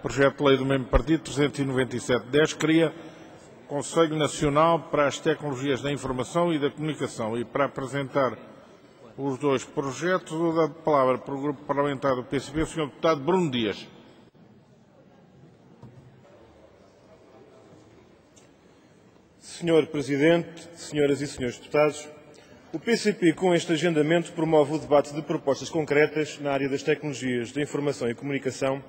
projeto de lei do mesmo partido, 397-10, cria Conselho Nacional para as Tecnologias da Informação e da Comunicação. E para apresentar os dois projetos, vou dar a palavra para o Grupo Parlamentar do PCP, o Sr. Deputado Bruno Dias. Senhor Presidente, senhoras e senhores deputados, o PCP, com este agendamento, promove o debate de propostas concretas na área das tecnologias da informação e comunicação,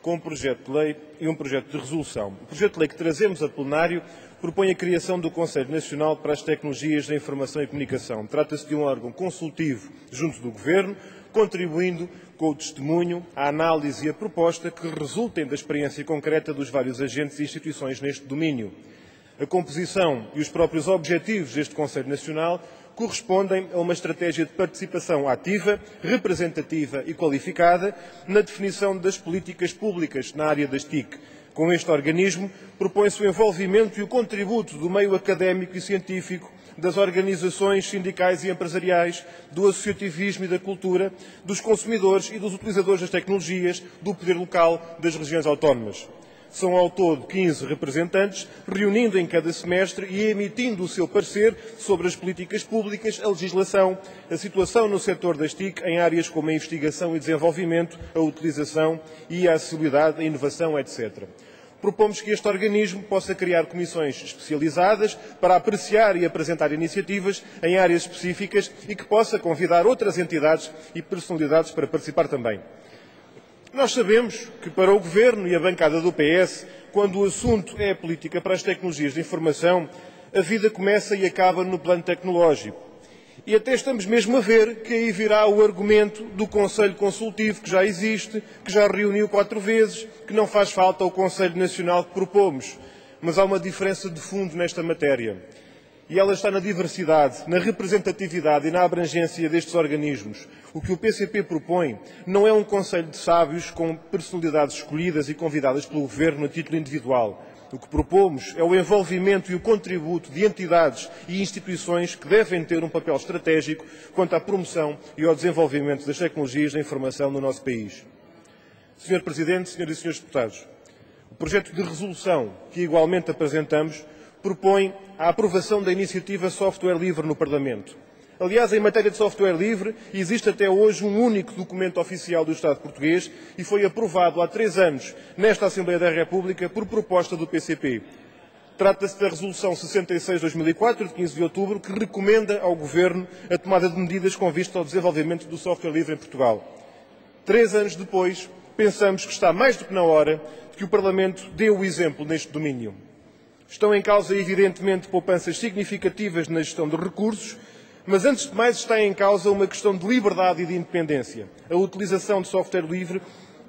com um projeto de lei e um projeto de resolução. O projeto de lei que trazemos a plenário propõe a criação do Conselho Nacional para as Tecnologias da Informação e Comunicação. Trata-se de um órgão consultivo junto do Governo, contribuindo com o testemunho, a análise e a proposta que resultem da experiência concreta dos vários agentes e instituições neste domínio. A composição e os próprios objetivos deste Conselho Nacional correspondem a uma estratégia de participação ativa, representativa e qualificada na definição das políticas públicas na área das TIC. Com este organismo, propõe-se o envolvimento e o contributo do meio académico e científico, das organizações sindicais e empresariais, do associativismo e da cultura, dos consumidores e dos utilizadores das tecnologias, do poder local das regiões autónomas. São ao todo 15 representantes, reunindo em cada semestre e emitindo o seu parecer sobre as políticas públicas, a legislação, a situação no setor das TIC em áreas como a investigação e desenvolvimento, a utilização e a acessibilidade, a inovação, etc. Propomos que este organismo possa criar comissões especializadas para apreciar e apresentar iniciativas em áreas específicas e que possa convidar outras entidades e personalidades para participar também. Nós sabemos que para o Governo e a bancada do PS, quando o assunto é a política para as tecnologias de informação, a vida começa e acaba no plano tecnológico. E até estamos mesmo a ver que aí virá o argumento do Conselho Consultivo, que já existe, que já reuniu 4 vezes, que não faz falta o Conselho Nacional que propomos. Mas há uma diferença de fundo nesta matéria. E ela está na diversidade, na representatividade e na abrangência destes organismos. O que o PCP propõe não é um conselho de sábios com personalidades escolhidas e convidadas pelo Governo a título individual. O que propomos é o envolvimento e o contributo de entidades e instituições que devem ter um papel estratégico quanto à promoção e ao desenvolvimento das tecnologias da informação no nosso país. Senhor Presidente, senhoras e senhores deputados, o projeto de resolução que igualmente apresentamos propõe a aprovação da iniciativa Software Livre no Parlamento. Aliás, em matéria de software livre, existe até hoje um único documento oficial do Estado português e foi aprovado há 3 anos nesta Assembleia da República por proposta do PCP. Trata-se da Resolução 66/2004, de 15 de outubro, que recomenda ao Governo a tomada de medidas com vista ao desenvolvimento do software livre em Portugal. 3 anos depois, pensamos que está mais do que na hora de que o Parlamento dê o exemplo neste domínio. Estão em causa, evidentemente, poupanças significativas na gestão de recursos, mas, antes de mais, está em causa uma questão de liberdade e de independência. A utilização de software livre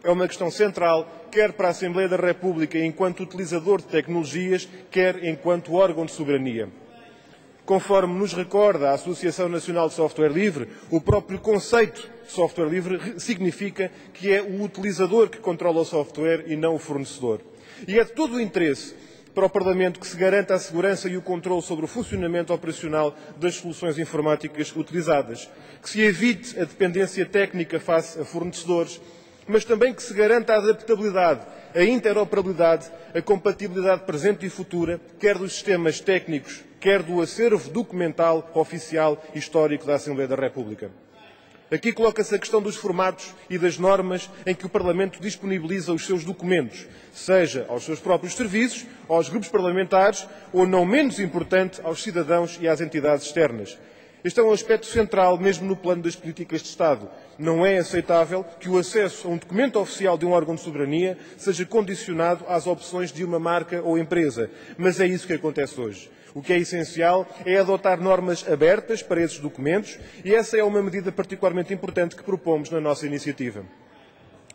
é uma questão central, quer para a Assembleia da República enquanto utilizador de tecnologias, quer enquanto órgão de soberania. Conforme nos recorda a Associação Nacional de Software Livre, o próprio conceito de software livre significa que é o utilizador que controla o software e não o fornecedor. E é de todo o interesse para o Parlamento que se garanta a segurança e o controle sobre o funcionamento operacional das soluções informáticas utilizadas, que se evite a dependência técnica face a fornecedores, mas também que se garanta a adaptabilidade, a interoperabilidade, a compatibilidade presente e futura, quer dos sistemas técnicos, quer do acervo documental oficial e histórico da Assembleia da República. Aqui coloca-se a questão dos formatos e das normas em que o Parlamento disponibiliza os seus documentos, seja aos seus próprios serviços, aos grupos parlamentares ou, não menos importante, aos cidadãos e às entidades externas. Este é um aspecto central mesmo no plano das políticas de Estado. Não é aceitável que o acesso a um documento oficial de um órgão de soberania seja condicionado às opções de uma marca ou empresa, mas é isso que acontece hoje. O que é essencial é adotar normas abertas para esses documentos e essa é uma medida particularmente importante que propomos na nossa iniciativa.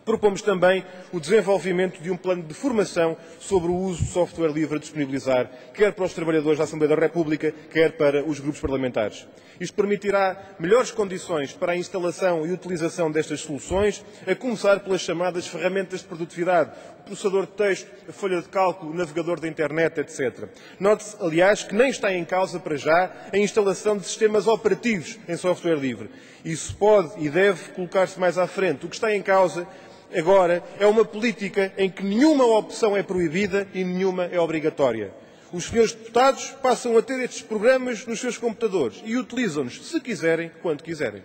Propomos também o desenvolvimento de um plano de formação sobre o uso de software livre a disponibilizar, quer para os trabalhadores da Assembleia da República, quer para os grupos parlamentares. Isto permitirá melhores condições para a instalação e utilização destas soluções, a começar pelas chamadas ferramentas de produtividade, o processador de texto, a folha de cálculo, o navegador da internet, etc. Note-se, aliás, que nem está em causa para já a instalação de sistemas operativos em software livre. Isso pode e deve colocar-se mais à frente. O que está em causa agora é uma política em que nenhuma opção é proibida e nenhuma é obrigatória. Os senhores deputados passam a ter estes programas nos seus computadores e utilizam-nos, se quiserem, quando quiserem.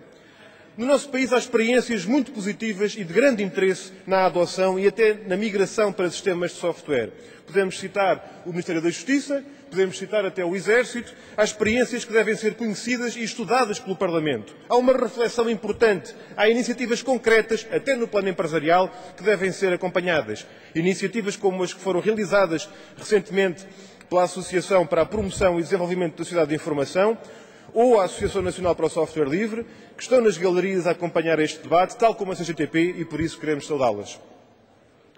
No nosso país há experiências muito positivas e de grande interesse na adoção e até na migração para sistemas de software. Podemos citar o Ministério da Justiça, podemos citar até o Exército. Há experiências que devem ser conhecidas e estudadas pelo Parlamento. Há uma reflexão importante, há iniciativas concretas, até no plano empresarial, que devem ser acompanhadas. Iniciativas como as que foram realizadas recentemente pela Associação para a Promoção e Desenvolvimento da Sociedade de Informação, ou a Associação Nacional para o Software Livre, que estão nas galerias a acompanhar este debate, tal como a CGTP, e por isso queremos saudá-las.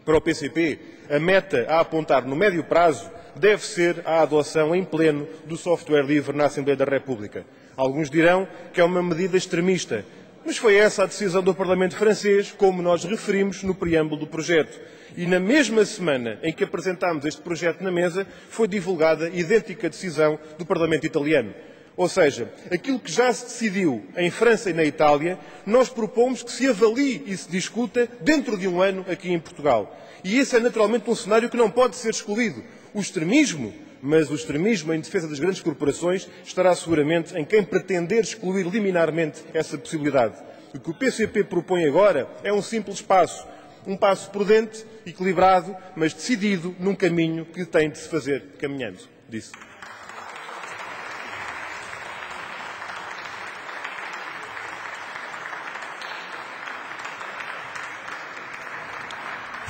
Para o PCP, a meta a apontar no médio prazo deve ser a adoção em pleno do software livre na Assembleia da República. Alguns dirão que é uma medida extremista, mas foi essa a decisão do Parlamento francês, como nós referimos no preâmbulo do projeto. E na mesma semana em que apresentámos este projeto na mesa, foi divulgada idêntica decisão do Parlamento italiano. Ou seja, aquilo que já se decidiu em França e na Itália, nós propomos que se avalie e se discuta dentro de um ano aqui em Portugal. E esse é naturalmente um cenário que não pode ser excluído. O extremismo, mas o extremismo em defesa das grandes corporações, estará seguramente em quem pretender excluir liminarmente essa possibilidade. O que o PCP propõe agora é um simples passo. Um passo prudente, equilibrado, mas decidido num caminho que tem de se fazer caminhando. Disse.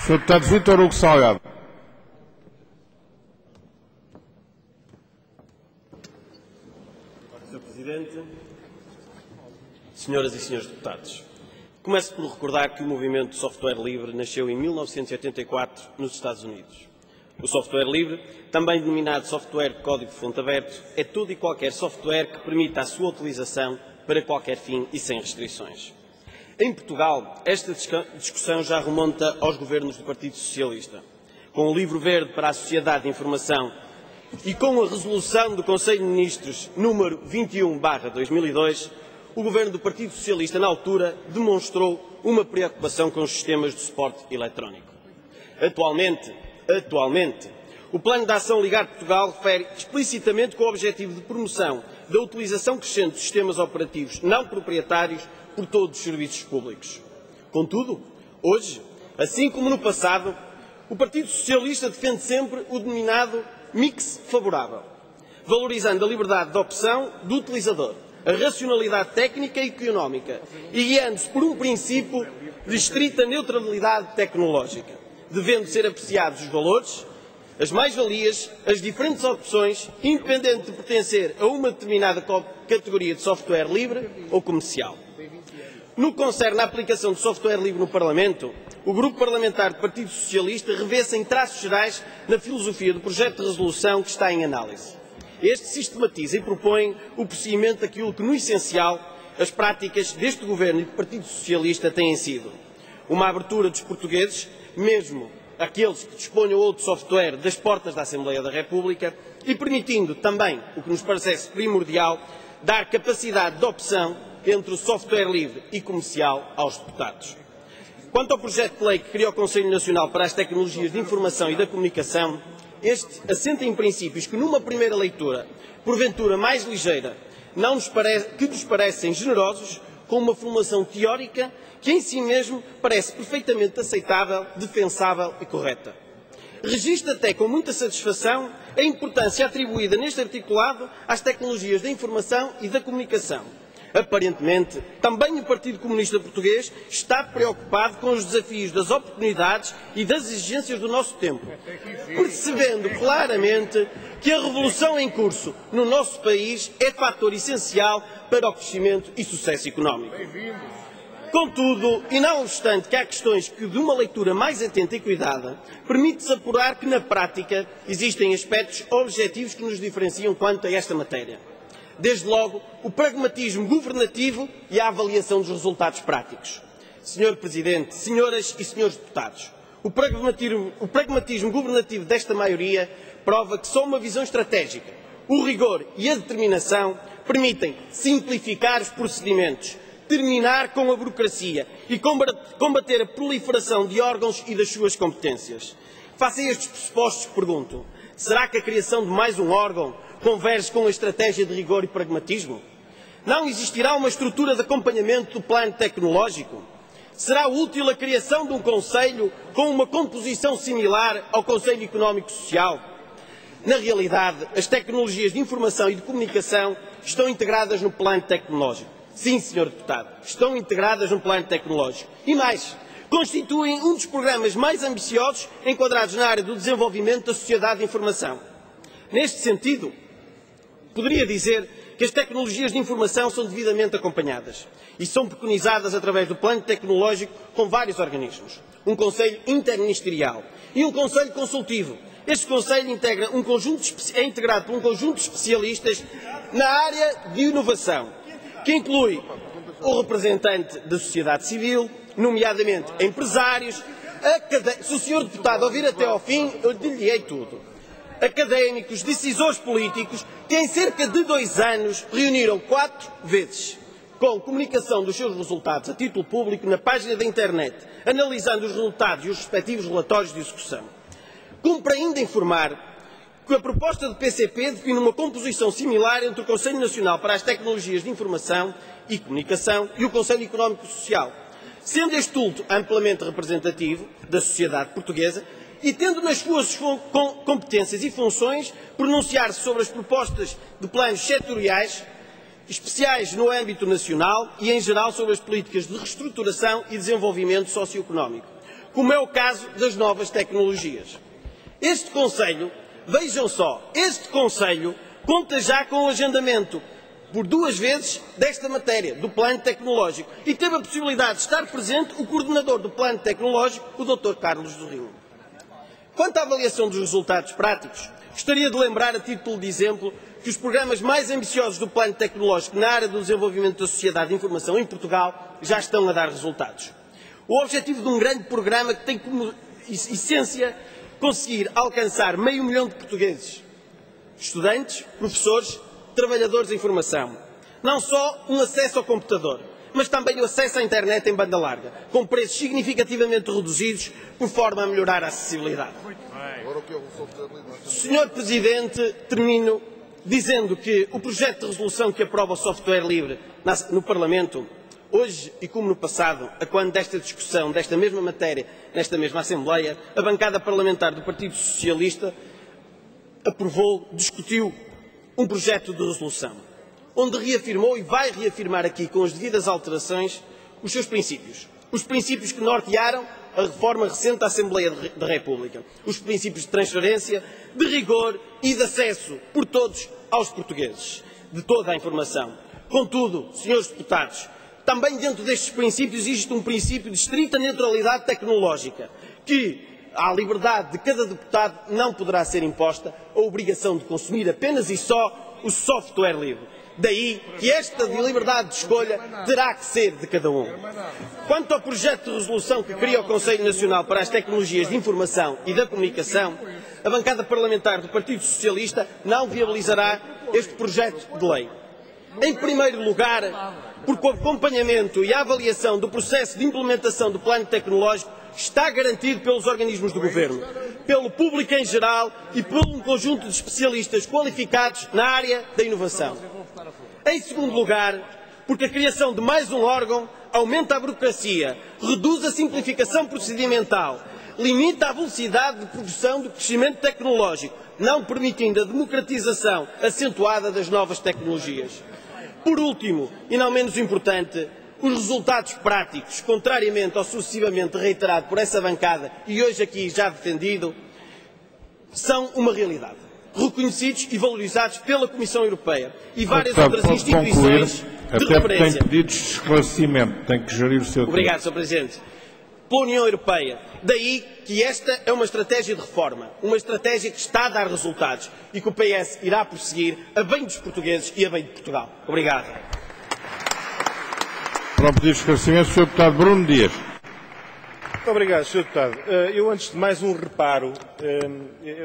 Sr. Deputado Vítor Hugo Salgado. Sr. Presidente, senhoras e senhores deputados, começo por recordar que o movimento de software livre nasceu em 1984 nos Estados Unidos. O software livre, também denominado software de código de fonte aberto, é todo e qualquer software que permita a sua utilização para qualquer fim e sem restrições. Em Portugal, esta discussão já remonta aos governos do Partido Socialista. Com o Livro Verde para a Sociedade de Informação e com a resolução do Conselho de Ministros número 21/2002, o governo do Partido Socialista, na altura, demonstrou uma preocupação com os sistemas de suporte eletrónico. Atualmente, o Plano de Ação Ligar Portugal refere explicitamente com o objetivo de promoção da utilização crescente de sistemas operativos não proprietários por todos os serviços públicos. Contudo, hoje, assim como no passado, o Partido Socialista defende sempre o denominado mix favorável, valorizando a liberdade de opção do utilizador, a racionalidade técnica e económica e guiando-se por um princípio de estrita neutralidade tecnológica, devendo ser apreciados os valores, as mais-valias, as diferentes opções, independente de pertencer a uma determinada categoria de software livre ou comercial. No que concerne à aplicação de software livre no Parlamento, o Grupo Parlamentar do Partido Socialista revê-se em traços gerais na filosofia do projeto de resolução que está em análise. Este sistematiza e propõe o procedimento daquilo que, no essencial, as práticas deste Governo e do Partido Socialista têm sido uma abertura dos portugueses, mesmo aqueles que disponham outro software, das portas da Assembleia da República e permitindo também, o que nos parece primordial, dar capacidade de opção entre o software livre e comercial aos deputados. Quanto ao projeto de lei que cria o Conselho Nacional para as Tecnologias de Informação e da Comunicação, este assenta em princípios que, numa primeira leitura, porventura mais ligeira, que nos parecem generosos, com uma formulação teórica que em si mesmo parece perfeitamente aceitável, defensável e correta. Registro até com muita satisfação a importância atribuída neste articulado às tecnologias da informação e da comunicação. Aparentemente, também o Partido Comunista Português está preocupado com os desafios das oportunidades e das exigências do nosso tempo, percebendo claramente que a revolução em curso no nosso país é fator essencial para o crescimento e sucesso económico. Contudo, e não obstante que há questões que, de uma leitura mais atenta e cuidada, permite-se apurar que, na prática, existem aspectos objetivos que nos diferenciam quanto a esta matéria. Desde logo, o pragmatismo governativo e a avaliação dos resultados práticos. Senhor Presidente, senhoras e senhores deputados, o pragmatismo governativo desta maioria prova que só uma visão estratégica, o rigor e a determinação permitem simplificar os procedimentos, terminar com a burocracia e combater a proliferação de órgãos e das suas competências. Face a estes pressupostos, pergunto, será que a criação de mais um órgão converge com a estratégia de rigor e pragmatismo? Não existirá uma estrutura de acompanhamento do plano tecnológico? Será útil a criação de um Conselho com uma composição similar ao Conselho Económico e Social? Na realidade, as tecnologias de informação e de comunicação estão integradas no plano tecnológico. Sim, Sr. Deputado, estão integradas no plano tecnológico. E mais, constituem um dos programas mais ambiciosos enquadrados na área do desenvolvimento da sociedade de informação. Neste sentido, poderia dizer que as tecnologias de informação são devidamente acompanhadas e são preconizadas através do plano tecnológico com vários organismos. Um Conselho interministerial e um Conselho consultivo. Este Conselho é integrado por um conjunto de especialistas na área de inovação, que inclui o representante da sociedade civil, nomeadamente empresários, se o Sr. Deputado ouvir até ao fim, eu lhe-ei tudo. Académicos, decisores políticos, que em cerca de 2 anos reuniram 4 vezes, com comunicação dos seus resultados a título público na página da internet, analisando os resultados e os respectivos relatórios de execução. Cumpre ainda informar que a proposta do PCP define uma composição similar entre o Conselho Nacional para as Tecnologias de Informação e Comunicação e o Conselho Económico e Social, sendo este último amplamente representativo da sociedade portuguesa e tendo nas suas competências e funções pronunciar-se sobre as propostas de planos setoriais especiais no âmbito nacional e, em geral, sobre as políticas de reestruturação e desenvolvimento socioeconómico, como é o caso das novas tecnologias. Este Conselho, vejam só, este Conselho conta já com o agendamento por 2 vezes desta matéria, do plano tecnológico, e teve a possibilidade de estar presente o coordenador do plano tecnológico, o Dr. Carlos do Rio. Quanto à avaliação dos resultados práticos, gostaria de lembrar, a título de exemplo, que os programas mais ambiciosos do plano tecnológico na área do desenvolvimento da sociedade de informação em Portugal já estão a dar resultados. O objetivo de um grande programa que tem como essência conseguir alcançar 500 mil de portugueses, estudantes, professores, trabalhadores da informação. Não só um acesso ao computador, mas também o acesso à internet em banda larga, com preços significativamente reduzidos, por forma a melhorar a acessibilidade. Sr. Presidente, termino dizendo que o projeto de resolução que aprova o software livre no Parlamento, hoje e como no passado, a quando desta discussão, desta mesma matéria, nesta mesma Assembleia, a bancada parlamentar do Partido Socialista aprovou, discutiu um projeto de resolução, onde reafirmou e vai reafirmar aqui, com as devidas alterações, os seus princípios. Os princípios que nortearam a reforma recente da Assembleia da República. Os princípios de transparência, de rigor e de acesso por todos aos portugueses, de toda a informação. Contudo, senhores deputados, também dentro destes princípios existe um princípio de estrita neutralidade tecnológica, que à liberdade de cada deputado não poderá ser imposta a obrigação de consumir apenas e só o software livre. Daí que esta liberdade de escolha terá que ser de cada um. Quanto ao projeto de resolução que cria o Conselho Nacional para as Tecnologias de Informação e da Comunicação, a bancada parlamentar do Partido Socialista não viabilizará este projeto de lei. Em primeiro lugar, porque o acompanhamento e a avaliação do processo de implementação do plano tecnológico está garantido pelos organismos do Governo, pelo público em geral e por um conjunto de especialistas qualificados na área da inovação. Em segundo lugar, porque a criação de mais um órgão aumenta a burocracia, reduz a simplificação procedimental, limita a velocidade de produção do crescimento tecnológico, não permitindo a democratização acentuada das novas tecnologias. Por último, e não menos importante, os resultados práticos, contrariamente ao sucessivamente reiterado por essa bancada e hoje aqui já defendido, são uma realidade, reconhecidos e valorizados pela Comissão Europeia e várias outras instituições de referência. Tem pedidos de esclarecimento, tem que gerir o seu tempo. Obrigado, Sr. Presidente. Pela União Europeia. Daí que esta é uma estratégia de reforma, uma estratégia que está a dar resultados e que o PS irá prosseguir a bem dos portugueses e a bem de Portugal. Obrigado. Para o pedido de esclarecimento, Sr. Deputado Bruno Dias. Muito obrigado, Sr. Deputado. Eu, antes de mais, um reparo,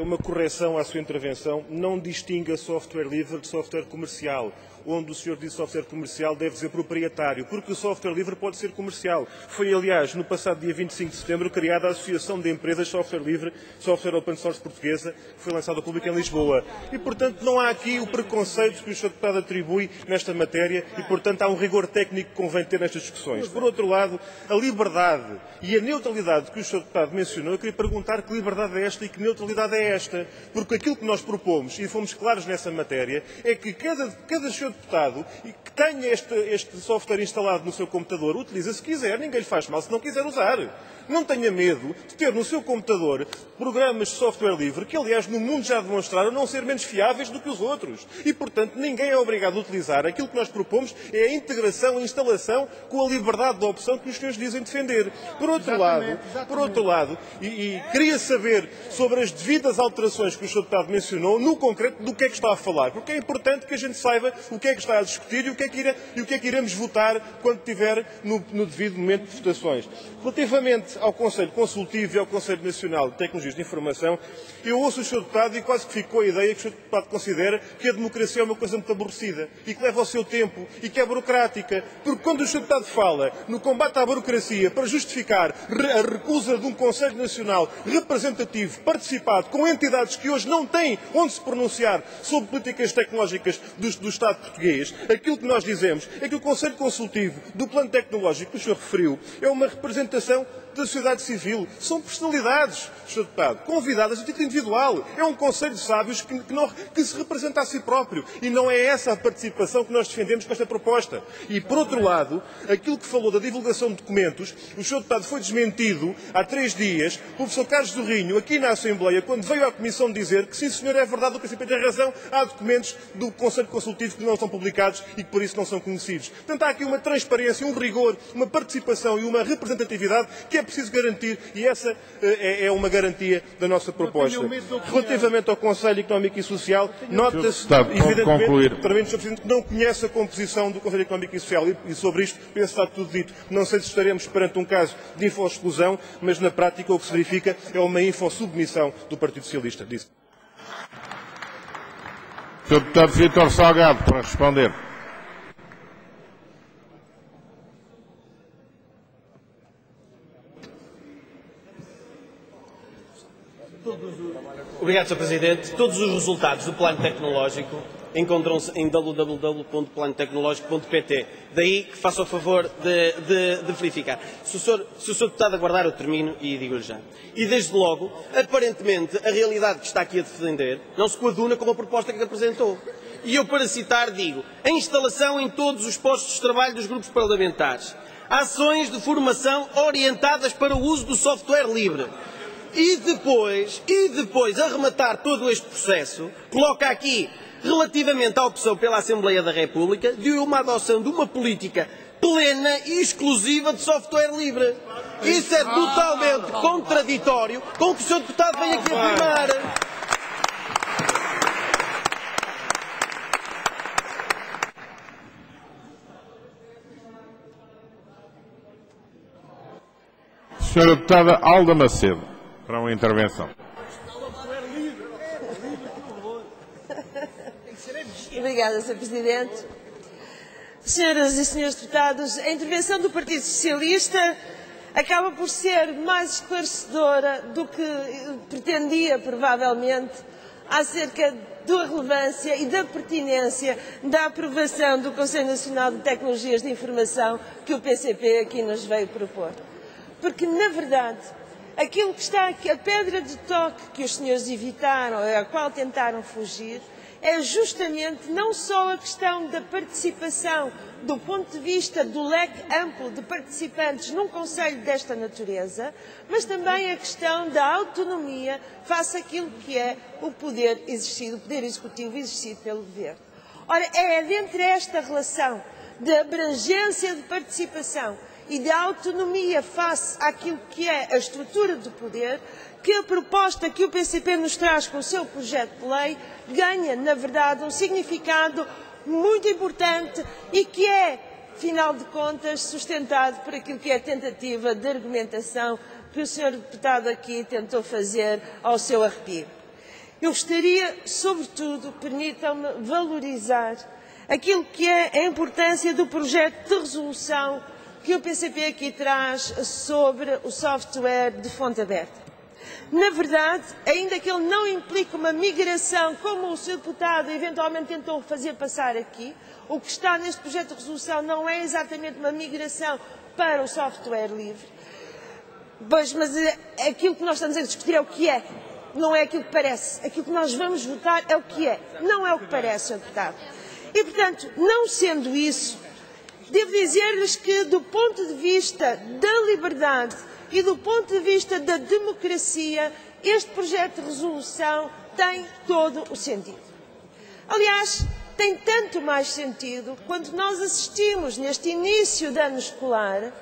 uma correção à sua intervenção. Não distinga software livre de software comercial. onde o senhor disse software comercial deve dizer proprietário, porque o software livre pode ser comercial. Foi, aliás, no passado dia 25 de setembro, criada a Associação de Empresas Software Livre, Software Open Source Portuguesa, que foi lançada ao público em Lisboa. E, portanto, não há aqui o preconceito que o Sr. Deputado atribui nesta matéria e, portanto, há um rigor técnico que convém ter nestas discussões. Por outro lado, a liberdade e a neutralidade que o Sr. Deputado mencionou, eu queria perguntar que liberdade é esta e que neutralidade é esta, porque aquilo que nós propomos, e fomos claros nessa matéria, é que cada Sr. Deputado que tenha este software instalado no seu computador, utiliza se quiser, ninguém lhe faz mal se não quiser usar. Não tenha medo de ter no seu computador programas de software livre que, aliás, no mundo já demonstraram não ser menos fiáveis do que os outros. E, portanto, ninguém é obrigado a utilizar. Aquilo que nós propomos é a integração, a instalação com a liberdade de opção que os senhores dizem defender. Por outro lado, e queria saber sobre as devidas alterações que o Sr. Deputado mencionou, no concreto, do que é que está a falar. Porque é importante que a gente saiba o que é que está a discutir e o que é que iremos votar quando estiver no devido momento de votações. Relativamente ao Conselho Consultivo e ao Conselho Nacional de Tecnologias de Informação, eu ouço o Sr. Deputado e quase que ficou a ideia que o Sr. Deputado considera que a democracia é uma coisa muito aborrecida e que leva ao seu tempo e que é burocrática. Porque quando o Sr. Deputado fala no combate à burocracia para justificar a recusa de um Conselho Nacional representativo, participado, com entidades que hoje não têm onde se pronunciar sobre políticas tecnológicas do Estado português, aquilo que nós dizemos é que o Conselho Consultivo do Plano Tecnológico que o Sr. referiu é uma representação da sociedade civil. São personalidades, Sr. Deputado, convidadas a título individual. É um conselho de sábios que se representa a si próprio. E não é essa a participação que nós defendemos com esta proposta. E, por outro lado, aquilo que falou da divulgação de documentos, o Sr. Deputado foi desmentido há 3 dias pelo professor Carlos do Rinho, aqui na Assembleia, quando veio à Comissão dizer que, sim senhor, é verdade, o princípio tem razão, há documentos do Conselho Consultivo que não são publicados e que por isso não são conhecidos. Portanto, há aqui uma transparência, um rigor, uma participação e uma representatividade que é preciso garantir, e essa é uma garantia da nossa proposta. Relativamente ao Conselho Económico e Social, nota-se, evidentemente, para mim, Sr. Presidente, que não conhece a composição do Conselho Económico e Social, e sobre isto penso que está tudo dito. Não sei se estaremos perante um caso de infoexclusão, mas na prática o que se verifica é uma infosubmissão do Partido Socialista. Disse. Sr. Deputado Vítor Salgado, para responder. Obrigado, Sr. Presidente. Todos os resultados do plano tecnológico encontram-se em www.planotecnologico.pt. Daí que faça o favor de verificar. Se o Sr. Deputado aguardar, eu termino e digo-lhe já. E desde logo, aparentemente, a realidade que está aqui a defender não se coaduna com a proposta que apresentou. E eu, para citar, digo: a instalação em todos os postos de trabalho dos grupos parlamentares, ações de formação orientadas para o uso do software livre. E depois, a rematar todo este processo, coloca aqui, relativamente à opção pela Assembleia da República, de uma adoção de uma política plena e exclusiva de software livre. Isso é totalmente contraditório com o que o Sr. Deputado vem aqui afirmar. Sra. Deputada Alda Macedo, para uma intervenção. Obrigada, Sr. Presidente. Senhoras e senhores deputados, a intervenção do Partido Socialista acaba por ser mais esclarecedora do que pretendia, provavelmente, acerca da relevância e da pertinência da aprovação do Conselho Nacional de Tecnologias de Informação que o PCP aqui nos veio propor. Porque, na verdade, aquilo que está aqui, a pedra de toque que os senhores evitaram, a qual tentaram fugir, é justamente não só a questão da participação do ponto de vista do leque amplo de participantes num Conselho desta natureza, mas também a questão da autonomia face àquilo que é o poder exercido, o poder executivo exercido pelo Governo. Ora, é dentre esta relação de abrangência de participação e de autonomia face àquilo que é a estrutura do poder que a proposta que o PCP nos traz com o seu projeto de lei ganha, na verdade, um significado muito importante e que é, afinal de contas, sustentado por aquilo que é a tentativa de argumentação que o Sr. Deputado aqui tentou fazer ao seu arrepio. Eu gostaria, sobretudo, permitam-me valorizar aquilo que é a importância do projeto de resolução que o PCP aqui traz sobre o software de fonte aberta. Na verdade, ainda que ele não implique uma migração, como o Sr. Deputado eventualmente tentou fazer passar aqui, o que está neste projeto de resolução não é exatamente uma migração para o software livre, mas aquilo que nós estamos a discutir é o que é, não é aquilo que parece. Aquilo que nós vamos votar é o que é, não é o que parece, Sr. Deputado. E, portanto, não sendo isso, devo dizer-lhes que, do ponto de vista da liberdade e do ponto de vista da democracia, este projeto de resolução tem todo o sentido. Aliás, tem tanto mais sentido quando nós assistimos, neste início de ano escolar,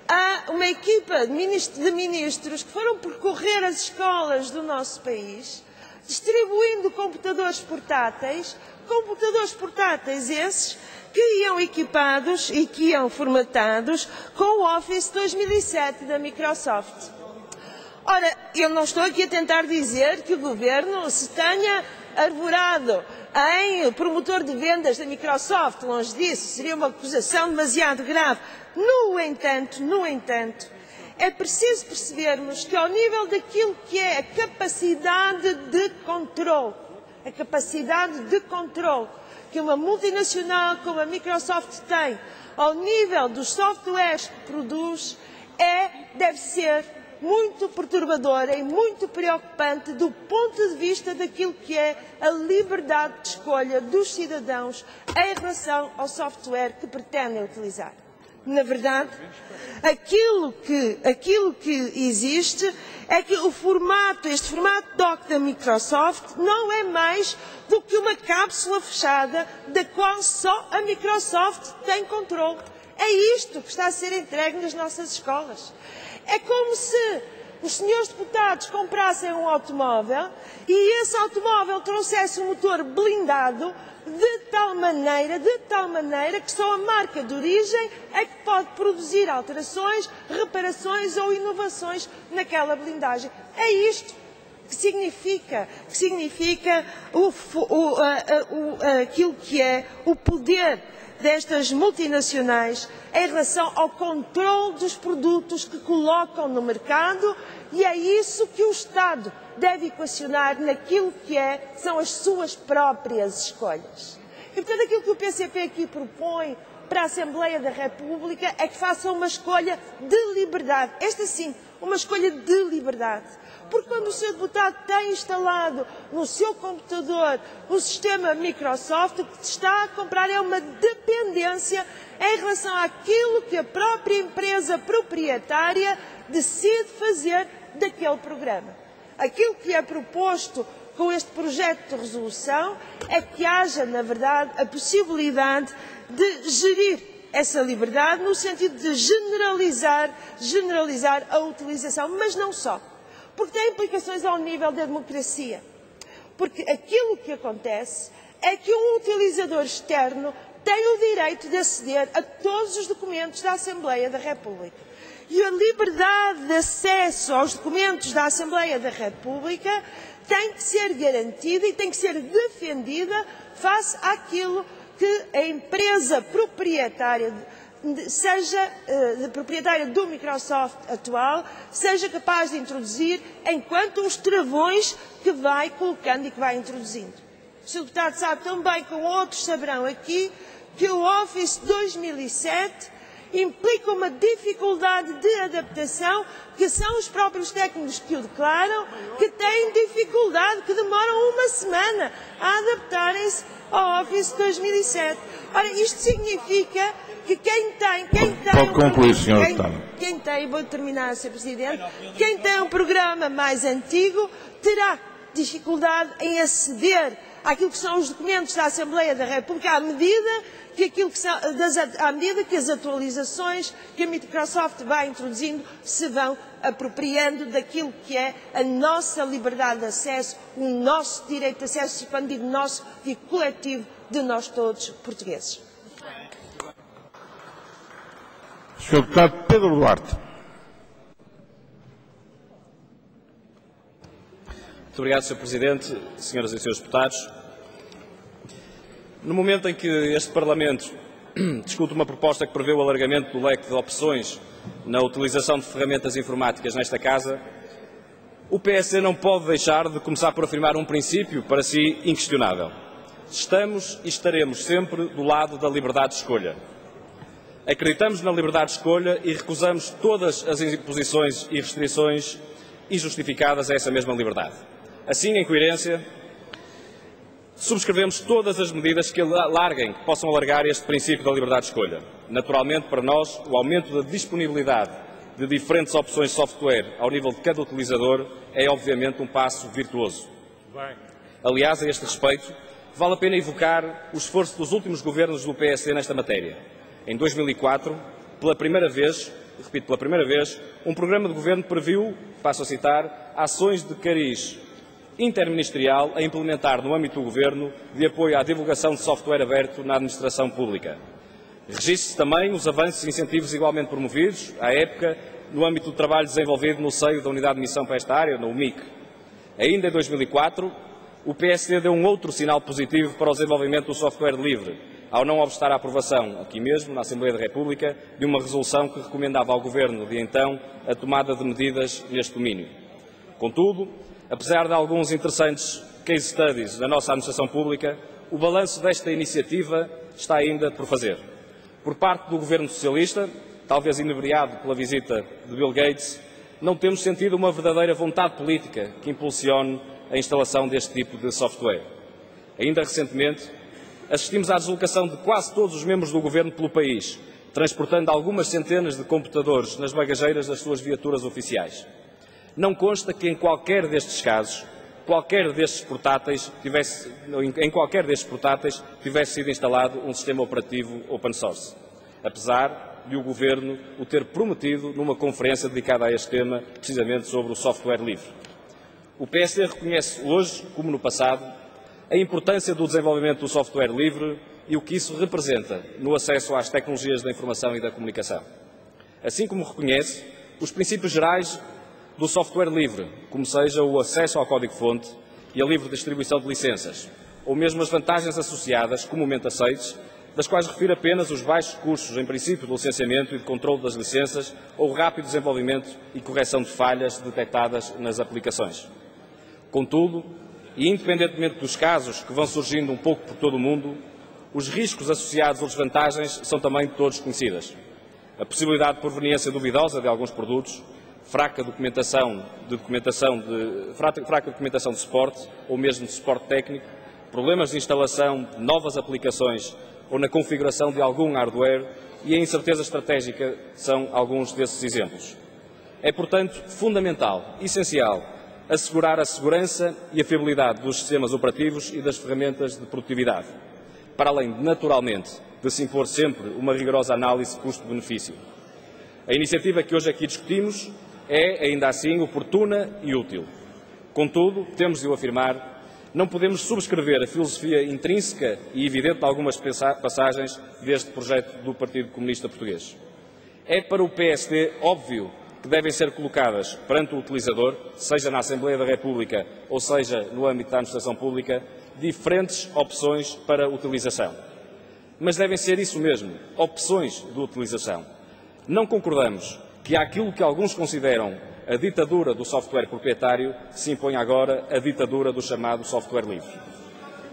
a uma equipa de ministros que foram percorrer as escolas do nosso país, distribuindo computadores portáteis esses que iam equipados e que iam formatados com o Office 2007 da Microsoft. Ora, eu não estou aqui a tentar dizer que o Governo se tenha arvorado em promotor de vendas da Microsoft, longe disso, seria uma acusação demasiado grave. No entanto, é preciso percebermos que ao nível daquilo que é a capacidade de controle que uma multinacional como a Microsoft tem, ao nível dos softwares que produz, deve ser muito perturbadora e muito preocupante do ponto de vista daquilo que é a liberdade de escolha dos cidadãos em relação ao software que pretendem utilizar. Na verdade, aquilo que existe é que este formato doc da Microsoft não é mais do que uma cápsula fechada da qual só a Microsoft tem controle. É isto que está a ser entregue nas nossas escolas. É como se os senhores deputados comprassem um automóvel e esse automóvel trouxesse um motor blindado de tal maneira que só a marca de origem é que pode produzir alterações, reparações ou inovações naquela blindagem. É isto que significa aquilo que é o poder destas multinacionais em relação ao controle dos produtos que colocam no mercado, e é isso que o Estado deve equacionar naquilo que são as suas próprias escolhas. E, portanto, aquilo que o PCP aqui propõe para a Assembleia da República é que façam uma escolha de liberdade. Esta sim, uma escolha de liberdade. Porque quando o Sr. Deputado tem instalado no seu computador o sistema Microsoft, o que está a comprar é uma dependência em relação àquilo que a própria empresa proprietária decide fazer daquele programa. Aquilo que é proposto com este projeto de resolução é que haja, na verdade, a possibilidade de gerir essa liberdade no sentido de generalizar a utilização, mas não só. Porque tem implicações ao nível da democracia. Porque aquilo que acontece é que um utilizador externo tem o direito de aceder a todos os documentos da Assembleia da República. E a liberdade de acesso aos documentos da Assembleia da República tem que ser garantida e tem que ser defendida face àquilo que a empresa proprietária do Microsoft atual, seja capaz de introduzir enquanto os travões que vai colocando e que vai introduzindo. O Sr. Deputado sabe tão bem como outros saberão aqui que o Office 2007 implica uma dificuldade de adaptação que são os próprios técnicos que o declaram, que têm dificuldade, que demoram uma semana a adaptarem-se ao Office 2007. Ora, isto significa que Pode concluir, Sr. Deputado. Vou terminar, Sr. Presidente, quem tem um programa mais antigo terá dificuldade em aceder àquilo que são os documentos da Assembleia da República à medida que as atualizações que a Microsoft vai introduzindo se vão apropriando daquilo que é a nossa liberdade de acesso, o nosso direito de acesso, quando digo nosso, digo coletivo, de nós todos portugueses. Sr. Deputado Pedro Duarte. Muito obrigado, Sr. Presidente, senhoras e senhores deputados. No momento em que este Parlamento discute uma proposta que prevê o alargamento do leque de opções na utilização de ferramentas informáticas nesta Casa, o PSD não pode deixar de começar por afirmar um princípio para si inquestionável. Estamos e estaremos sempre do lado da liberdade de escolha. Acreditamos na liberdade de escolha e recusamos todas as imposições e restrições injustificadas a essa mesma liberdade. Assim, em coerência, subscrevemos todas as medidas que possam alargar este princípio da liberdade de escolha. Naturalmente, para nós, o aumento da disponibilidade de diferentes opções de software ao nível de cada utilizador é, obviamente, um passo virtuoso. Aliás, a este respeito, vale a pena evocar o esforço dos últimos governos do PSD nesta matéria. Em 2004, pela primeira vez, um programa de governo previu, passo a citar, ações de cariz interministerial a implementar no âmbito do Governo de apoio à divulgação de software aberto na administração pública. Registre-se também os avanços e incentivos igualmente promovidos, à época, no âmbito do trabalho desenvolvido no seio da Unidade de Missão para esta área, na UMIC. Ainda em 2004, o PSD deu um outro sinal positivo para o desenvolvimento do software livre, ao não obstar a aprovação, aqui mesmo, na Assembleia da República, de uma resolução que recomendava ao Governo de então a tomada de medidas neste domínio. Contudo, apesar de alguns interessantes case studies na nossa administração pública, o balanço desta iniciativa está ainda por fazer. Por parte do Governo Socialista, talvez inebriado pela visita de Bill Gates, não temos sentido uma verdadeira vontade política que impulsione a instalação deste tipo de software. Ainda recentemente, assistimos à deslocação de quase todos os membros do Governo pelo país, transportando algumas centenas de computadores nas bagageiras das suas viaturas oficiais. Não consta que em qualquer destes casos, em qualquer destes portáteis tivesse sido instalado um sistema operativo open source, apesar de o Governo o ter prometido numa conferência dedicada a este tema, precisamente sobre o software livre. O PSD reconhece hoje, como no passado, a importância do desenvolvimento do software livre e o que isso representa no acesso às tecnologias da informação e da comunicação. Assim como reconhece os princípios gerais do software livre, como seja o acesso ao código-fonte e a livre distribuição de licenças, ou mesmo as vantagens associadas, comumente aceites, das quais refiro apenas os baixos custos, em princípio, do licenciamento e de controle das licenças, ou o rápido desenvolvimento e correção de falhas detectadas nas aplicações. Contudo, e independentemente dos casos que vão surgindo um pouco por todo o mundo, os riscos associados ou desvantagens são também todos conhecidas. A possibilidade de proveniência duvidosa de alguns produtos, fraca documentação de suporte ou mesmo de suporte técnico, problemas de instalação de novas aplicações ou na configuração de algum hardware e a incerteza estratégica são alguns desses exemplos. É, portanto, fundamental, essencial, assegurar a segurança e a fiabilidade dos sistemas operativos e das ferramentas de produtividade, para além, naturalmente, de se impor sempre uma rigorosa análise custo-benefício. A iniciativa que hoje aqui discutimos é, ainda assim, oportuna e útil. Contudo, temos de o afirmar, não podemos subscrever a filosofia intrínseca e evidente de algumas passagens deste projeto do Partido Comunista Português. É para o PSD óbvio que devem ser colocadas perante o utilizador, seja na Assembleia da República ou seja no âmbito da administração pública, diferentes opções para utilização. Mas devem ser isso mesmo, opções de utilização. Não concordamos que àquilo que alguns consideram a ditadura do software proprietário se impõe agora a ditadura do chamado software livre.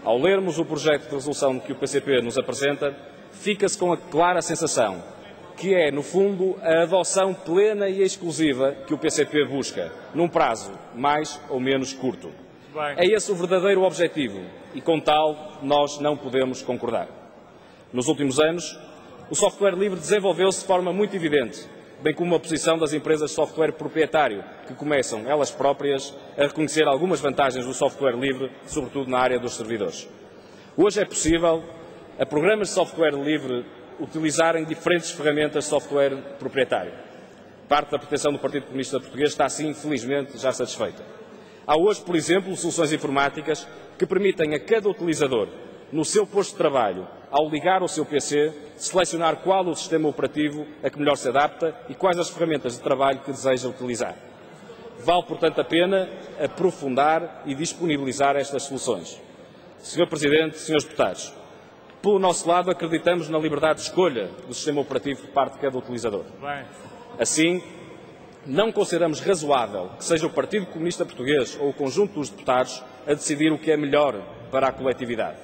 Ao lermos o projeto de resolução que o PCP nos apresenta, fica-se com a clara sensação que é, no fundo, a adoção plena e exclusiva que o PCP busca, num prazo mais ou menos curto. É esse o verdadeiro objetivo e, com tal, nós não podemos concordar. Nos últimos anos, o software livre desenvolveu-se de forma muito evidente, bem como a posição das empresas de software proprietário, que começam, elas próprias, a reconhecer algumas vantagens do software livre, sobretudo na área dos servidores. Hoje é possível, a programas de software livre, utilizarem diferentes ferramentas de software proprietário. Parte da pretensão do Partido Comunista Português está, assim, felizmente, já satisfeita. Há hoje, por exemplo, soluções informáticas que permitem a cada utilizador, no seu posto de trabalho, ao ligar o seu PC, selecionar qual o sistema operativo a que melhor se adapta e quais as ferramentas de trabalho que deseja utilizar. Vale, portanto, a pena aprofundar e disponibilizar estas soluções. Sr. Presidente, Srs. Deputados, Pelo nosso lado, acreditamos na liberdade de escolha do sistema operativo por parte de cada utilizador. Assim, não consideramos razoável que seja o Partido Comunista Português ou o conjunto dos deputados a decidir o que é melhor para a coletividade.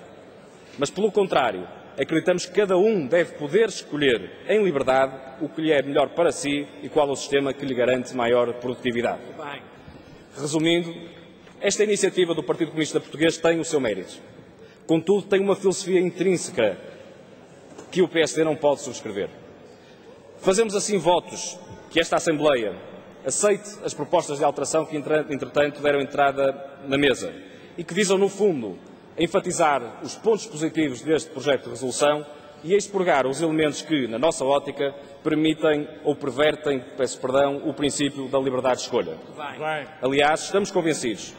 Mas, pelo contrário, acreditamos que cada um deve poder escolher em liberdade o que lhe é melhor para si e qual o sistema que lhe garante maior produtividade. Resumindo, esta iniciativa do Partido Comunista Português tem o seu mérito. Contudo, tem uma filosofia intrínseca que o PSD não pode subscrever. Fazemos assim votos que esta Assembleia aceite as propostas de alteração que, entretanto, deram entrada na mesa e que visam, no fundo, enfatizar os pontos positivos deste projeto de resolução e expurgar os elementos que, na nossa ótica, permitem ou pervertem, o princípio da liberdade de escolha. Aliás, estamos convencidos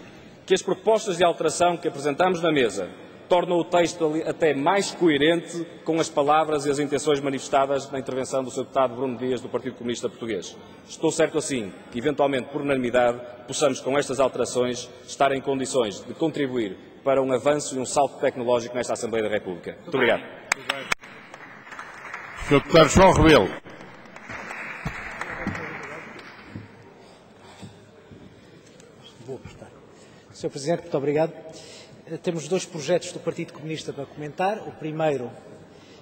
que as propostas de alteração que apresentamos na mesa tornam o texto até mais coerente com as palavras e as intenções manifestadas na intervenção do Sr. Deputado Bruno Dias, do Partido Comunista Português. Estou certo, assim, que, eventualmente, por unanimidade, possamos, com estas alterações, estar em condições de contribuir para um avanço e um salto tecnológico nesta Assembleia da República. Muito obrigado. Sr. Deputado João Rebelo. Sr. Presidente, muito obrigado. Temos dois projetos do Partido Comunista para comentar. O primeiro,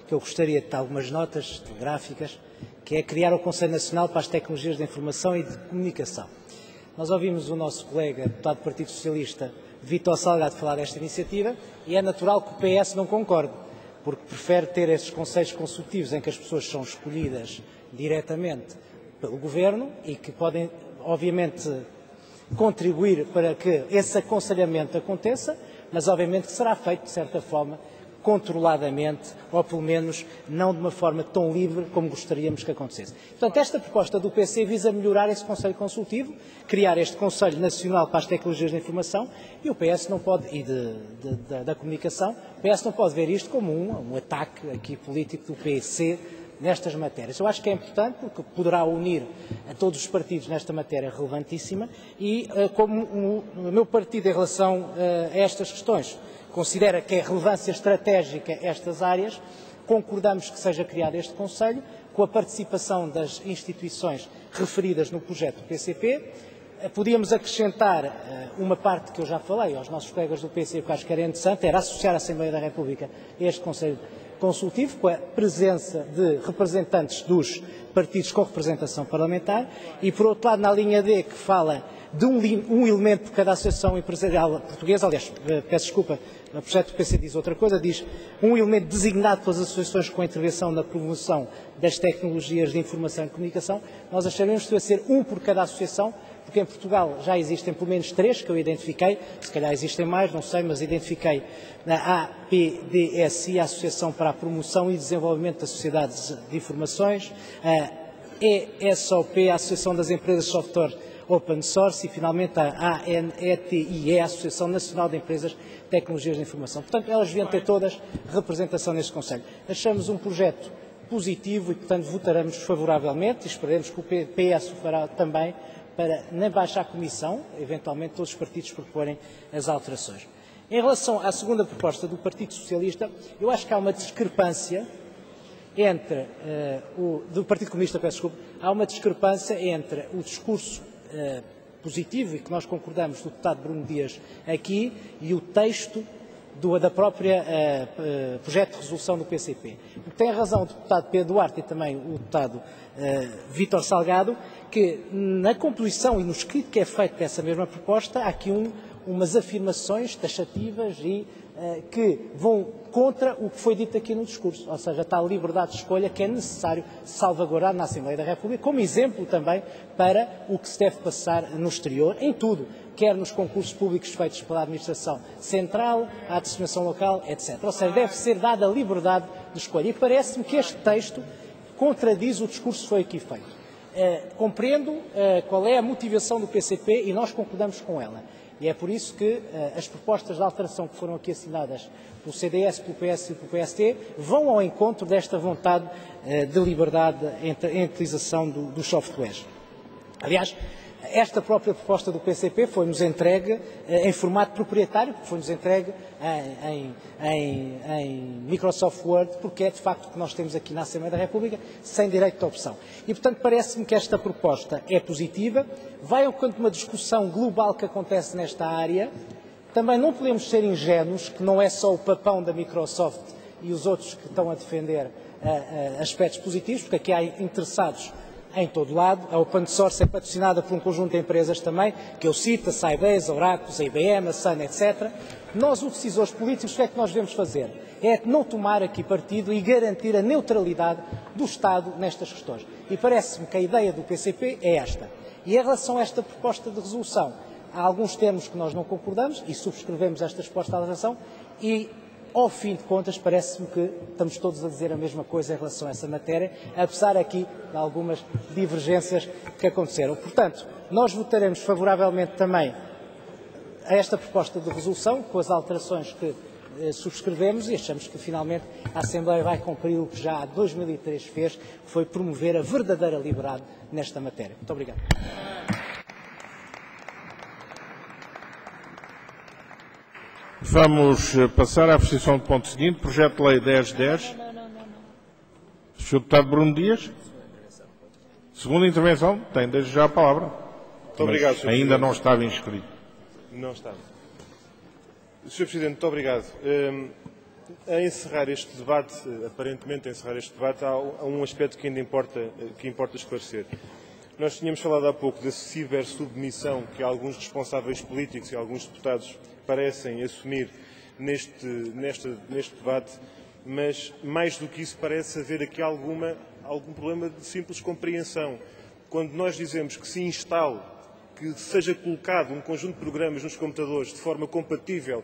que eu gostaria de dar algumas notas telegráficas, que é criar o Conselho Nacional para as Tecnologias da Informação e de Comunicação. Nós ouvimos o nosso colega, deputado do Partido Socialista, Vítor Salgado, falar desta iniciativa e é natural que o PS não concorde, porque prefere ter estes conselhos consultivos em que as pessoas são escolhidas diretamente pelo Governo e que podem, obviamente, contribuir para que esse aconselhamento aconteça, mas obviamente que será feito, de certa forma, controladamente, ou pelo menos não de uma forma tão livre como gostaríamos que acontecesse. Portanto, esta proposta do PC visa melhorar esse Conselho Consultivo, criar este Conselho Nacional para as Tecnologias da Informação e o PS não pode, da Comunicação, o PS não pode ver isto como um ataque aqui político do PC nestas matérias. Eu acho que é importante porque poderá unir a todos os partidos nesta matéria relevantíssima e como o meu partido em relação a estas questões considera que é relevância estratégica estas áreas, concordamos que seja criado este Conselho com a participação das instituições referidas no projeto do PCP. Podíamos acrescentar uma parte que eu já falei aos nossos colegas do PC, que acho que era interessante, era associar a Assembleia da República a este Conselho Consultivo, com a presença de representantes dos partidos com representação parlamentar, e por outro lado, na linha D, que fala de um elemento por cada associação empresarial portuguesa, aliás, peço desculpa, no projeto do PC diz outra coisa, diz um elemento designado pelas associações com a intervenção na promoção das tecnologias de informação e comunicação, nós acharíamos que deve ser um por cada associação, porque em Portugal já existem pelo menos 3 que eu identifiquei, se calhar existem mais, não sei, mas identifiquei na APDSI, a Associação para a Promoção e Desenvolvimento das Sociedades de Informações, a ESOP, a Associação das Empresas de Software Open Source e, finalmente, a ANETIE, a Associação Nacional de Empresas de Tecnologias de Informação. Portanto, elas deviam ter todas representação neste Conselho. Achamos um projeto positivo e, portanto, votaremos favoravelmente e esperemos que o PS o fará também para, na baixa comissão, eventualmente todos os partidos proporem as alterações. Em relação à segunda proposta do Partido Socialista, eu acho que há uma discrepância entre do Partido Comunista, peço desculpa, há uma discrepância entre o discurso positivo, e que nós concordamos, do deputado Bruno Dias aqui, e o texto da própria projeto de resolução do PCP. Tem razão o deputado Pedro Duarte e também o deputado Vítor Salgado, que na composição e no escrito que é feito dessa mesma proposta, há aqui umas afirmações taxativas e que vão contra o que foi dito aqui no discurso, ou seja, a tal liberdade de escolha que é necessário salvaguardar na Assembleia da República, como exemplo também para o que se deve passar no exterior, em tudo, quer nos concursos públicos feitos pela Administração Central, à destinação local, etc. Ou seja, deve ser dada a liberdade de escolha. E parece-me que este texto contradiz o discurso que foi aqui feito. Compreendo qual é a motivação do PCP e nós concordamos com ela. E é por isso que as propostas de alteração que foram aqui assinadas pelo CDS, pelo PS e pelo PST vão ao encontro desta vontade de liberdade em utilização dos softwares. Aliás, Esta própria proposta do PCP foi-nos entregue em formato proprietário, foi-nos entregue em Microsoft Word, porque é de facto o que nós temos aqui na Assembleia da República, sem direito de opção. E, portanto, parece-me que esta proposta é positiva, vai ao canto de uma discussão global que acontece nesta área. Também não podemos ser ingênuos, que não é só o papão da Microsoft e os outros que estão a defender aspectos positivos, porque aqui há interessados em todo lado. A Open Source é patrocinada por um conjunto de empresas também, que eu cito, a Sybase, a Oracle, a IBM, a Sun, etc. Nós, os decisores políticos, o que é que nós devemos fazer? É não tomar aqui partido e garantir a neutralidade do Estado nestas questões. E parece-me que a ideia do PCP é esta. E em relação a esta proposta de resolução, há alguns termos que nós não concordamos e subscrevemos esta resposta à legislação e, ao fim de contas, parece-me que estamos todos a dizer a mesma coisa em relação a essa matéria, apesar aqui de algumas divergências que aconteceram. Portanto, nós votaremos favoravelmente também a esta proposta de resolução, com as alterações que subscrevemos, e achamos que finalmente a Assembleia vai cumprir o que já em 2003 fez, que foi promover a verdadeira liberdade nesta matéria. Muito obrigado. Vamos passar à apreciação do ponto seguinte, projeto de lei 1010. Sr. Deputado Bruno Dias. Segunda intervenção, tem desde já a palavra. Muito obrigado, Sr. Ainda não estava inscrito. Não estava. Sr. Presidente, muito obrigado. A encerrar este debate, aparentemente a encerrar este debate, há um aspecto que ainda importa esclarecer. Nós tínhamos falado há pouco da cibersubmissão que alguns responsáveis políticos e alguns deputados parecem assumir neste debate, mas mais do que isso parece haver aqui algum problema de simples compreensão. Quando nós dizemos que se instale, que seja colocado um conjunto de programas nos computadores de forma compatível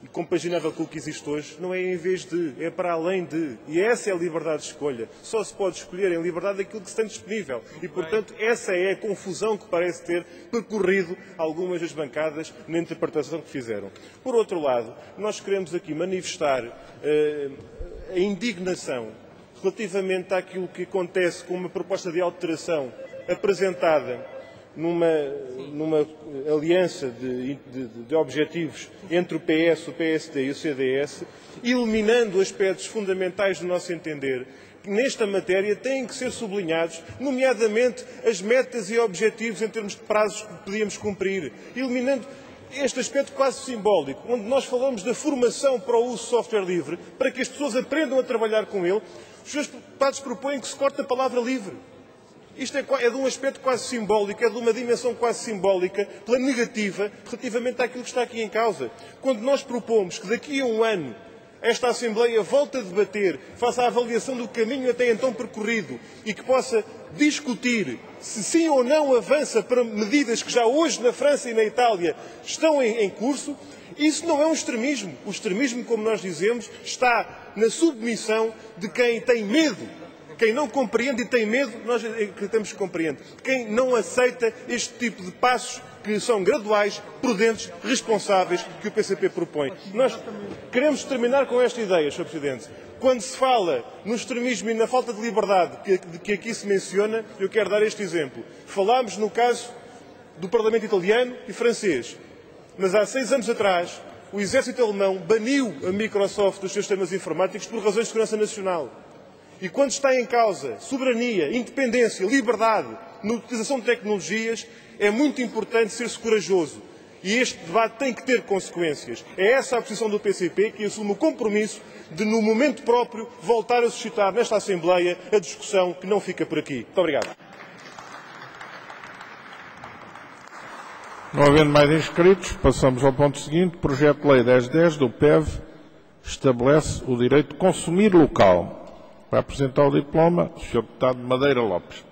e compaginável com o que existe hoje, não é em vez de, é para além de. E essa é a liberdade de escolha. Só se pode escolher em liberdade aquilo que se tem disponível. E, portanto, essa é a confusão que parece ter percorrido algumas das bancadas na interpretação que fizeram. Por outro lado, nós queremos aqui manifestar a indignação relativamente àquilo que acontece com uma proposta de alteração apresentada numa aliança de objetivos entre o PS, o PSD e o CDS, eliminando aspectos fundamentais do nosso entender, que nesta matéria têm que ser sublinhados, nomeadamente as metas e objetivos em termos de prazos que podíamos cumprir, eliminando este aspecto quase simbólico, onde nós falamos da formação para o uso de software livre, para que as pessoas aprendam a trabalhar com ele. Os seus deputados propõem que se corte a palavra livre. Isto é de um aspecto quase simbólico, é de uma dimensão quase simbólica, pela negativa, relativamente àquilo que está aqui em causa. Quando nós propomos que daqui a um ano esta Assembleia volte a debater, faça a avaliação do caminho até então percorrido e que possa discutir se sim ou não avança para medidas que já hoje na França e na Itália estão em curso, isso não é um extremismo. O extremismo, como nós dizemos, está na submissão de quem tem medo. Quem não compreende e tem medo, nós acreditamos que compreende. Quem não aceita este tipo de passos que são graduais, prudentes, responsáveis, que o PCP propõe. Nós queremos terminar com esta ideia, Sr. Presidente. Quando se fala no extremismo e na falta de liberdade que aqui se menciona, eu quero dar este exemplo. Falámos no caso do Parlamento italiano e francês. Mas há 6 anos atrás, o exército alemão baniu a Microsoft dos seus sistemas informáticos por razões de segurança nacional. E quando está em causa soberania, independência, liberdade na utilização de tecnologias, é muito importante ser-se corajoso. E este debate tem que ter consequências. É essa a posição do PCP, que assume o compromisso de, no momento próprio, voltar a suscitar nesta Assembleia a discussão que não fica por aqui. Muito obrigado. Não havendo mais inscritos, passamos ao ponto seguinte. Projeto de lei 1010 do PEV estabelece o direito de consumir local. Vai apresentar o diploma o Sr. Deputado Madeira Lopes.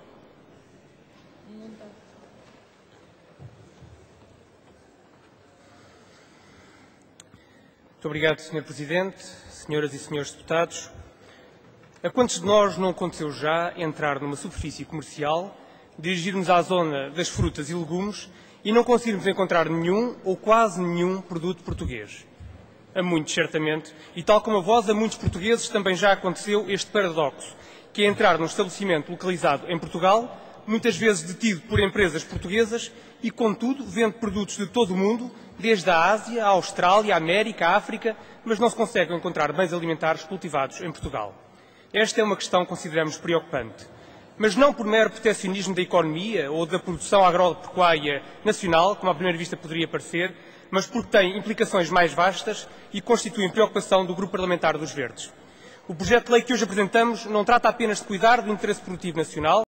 Muito obrigado, Sr. Presidente, Senhoras e Senhores Deputados. A quantos de nós não aconteceu já entrar numa superfície comercial, dirigirmos à zona das frutas e legumes e não conseguirmos encontrar nenhum ou quase nenhum produto português? A muitos, certamente, e tal como a vós, a muitos portugueses também já aconteceu este paradoxo, que é entrar num estabelecimento localizado em Portugal, muitas vezes detido por empresas portuguesas e, contudo, vende produtos de todo o mundo, desde a Ásia, a Austrália, a América, a África, mas não se consegue encontrar bens alimentares cultivados em Portugal. Esta é uma questão que consideramos preocupante. Mas não por mero proteccionismo da economia ou da produção agropecuária nacional, como à primeira vista poderia parecer, mas porque tem implicações mais vastas e constituem preocupação do Grupo Parlamentar dos Verdes. O projeto de lei que hoje apresentamos não trata apenas de cuidar do interesse produtivo nacional,